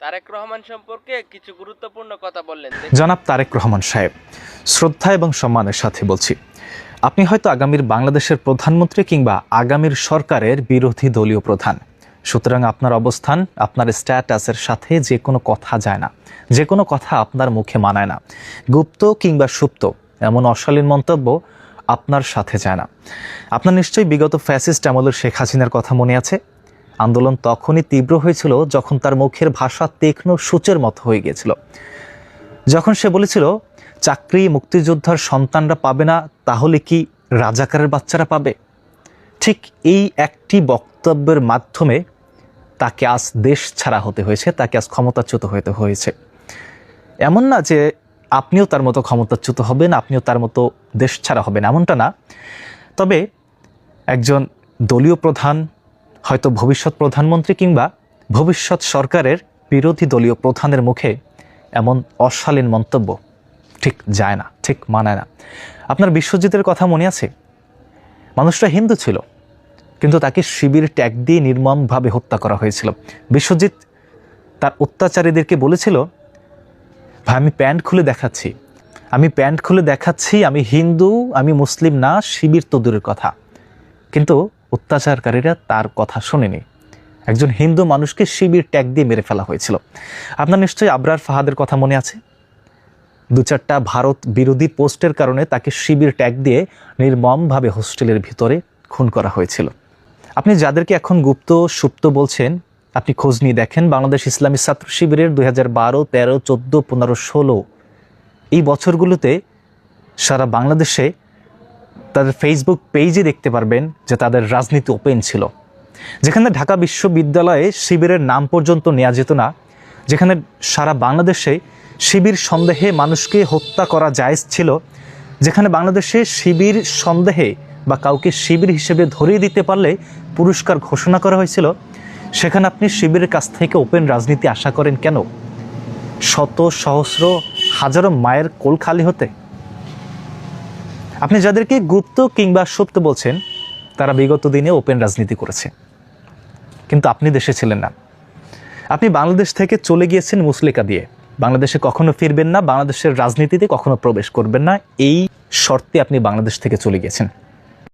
তারেক রহমান সম্পর্কে কিছু গুরুত্বপূর্ণ কথা বললেন। জনাব তারেক রহমান সাহেব, শ্রদ্ধা এবং সম্মানের সাথে বলছি, আপনি হয়তো আগামীর বাংলাদেশের প্রধানমন্ত্রী কিংবা আগামীর সরকারের বিরোধী দলীয় প্রধান। সুতরাং আপনার অবস্থান, আপনার স্ট্যাটাসের সাথে যে কোনো কথা যায় না, যে কোনো কথা আপনার মুখে মানায় না। গুপ্ত কিংবা সুপ্ত এমন অশালীন মন্তব্য আপনার সাথে যায় না। আপনার নিশ্চয়ই বিগত ফ্যাসিস্ট আমলের শেখ হাসিনার কথা মনে আছে। আন্দোলন তখনই তীব্র হয়েছিল যখন তার মুখের ভাষা তীক্ষ্ণ সূচের মতো হয়ে গিয়েছিল। যখন সে বলেছিল চাকরি মুক্তিযোদ্ধার সন্তানরা পাবে না, তাহলে কি রাজাকারের বাচ্চারা পাবে? ঠিক এই একটি বক্তব্যের মাধ্যমে তাকে আজ দেশ ছাড়া হতে হয়েছে, তাকে আজ ক্ষমতাচ্যুত হতে হয়েছে। এমন না যে আপনিও তার মতো ক্ষমতাচ্যুত হবেন, আপনিও তার মতো দেশ ছাড়া হবেন, এমনটা না। তবে একজন দলীয় প্রধান, হয়তো ভবিষ্যৎ প্রধানমন্ত্রী কিংবা ভবিষ্যৎ সরকারের বিরোধী দলীয় প্রধানের মুখে এমন অশালীন মন্তব্য ঠিক যায় না, ঠিক মানায় না। আপনার বিশ্বজিতের কথা মনে আছে? মানুষটা হিন্দু ছিল, কিন্তু তাকে শিবির ট্যাগ দিয়ে নির্মমভাবে হত্যা করা হয়েছিল। বিশ্বজিৎ তার অত্যাচারীদেরকে বলেছিল, ভাই আমি প্যান্ট খুলে দেখাচ্ছি, আমি হিন্দু, আমি মুসলিম না, শিবির তো দূরের কথা। কিন্তু অত্যাচারকারীরা তার কথা শোনেনি। একজন হিন্দু মানুষকে শিবির ট্যাগ দিয়ে মেরে ফেলা হয়েছিল। আপনার নিশ্চয়ই আবরার ফাহাদের কথা মনে আছে? 2-4টা ভারত বিরোধী পোস্টের কারণে তাকে শিবির ট্যাগ দিয়ে নির্মমভাবে হোস্টেলের ভিতরে খুন করা হয়েছিল। আপনি যাদেরকে এখন গুপ্ত সুপ্ত বলছেন, আপনি খোঁজ নিয়ে দেখেন বাংলাদেশ ইসলামী ছাত্র শিবিরের 2012, 13, 14, 15, 16 এই বছরগুলোতে সারা বাংলাদেশে তাদের ফেসবুক পেজে দেখতে পারবেন যে তাদের রাজনীতি ওপেন ছিল। যেখানে ঢাকা বিশ্ববিদ্যালয়ে শিবিরের নাম পর্যন্ত নেওয়া যেত না, যেখানে সারা বাংলাদেশে শিবির সন্দেহে মানুষকে হত্যা করা জায়েজ ছিল, যেখানে বাংলাদেশে শিবির সন্দেহে বা কাউকে শিবির হিসেবে ধরিয়ে দিতে পারলে পুরস্কার ঘোষণা করা হয়েছিল, সেখানে আপনি শিবিরের কাছ থেকে ওপেন রাজনীতি আশা করেন কেন? শত সহস্র হাজারো মায়ের কোল খালি হতে? আপনি যাদেরকে গুপ্ত কিংবা সুপ্ত বলছেন, তারা বিগত দিনে ওপেন রাজনীতি করেছে, কিন্তু আপনি দেশে ছিলেন না। আপনি বাংলাদেশ থেকে চলে গিয়েছেন মুসলিকা দিয়ে, বাংলাদেশে কখনো ফিরবেন না, বাংলাদেশের রাজনীতিতে কখনো প্রবেশ করবেন না, এই শর্তে আপনি বাংলাদেশ থেকে চলে গিয়েছেন।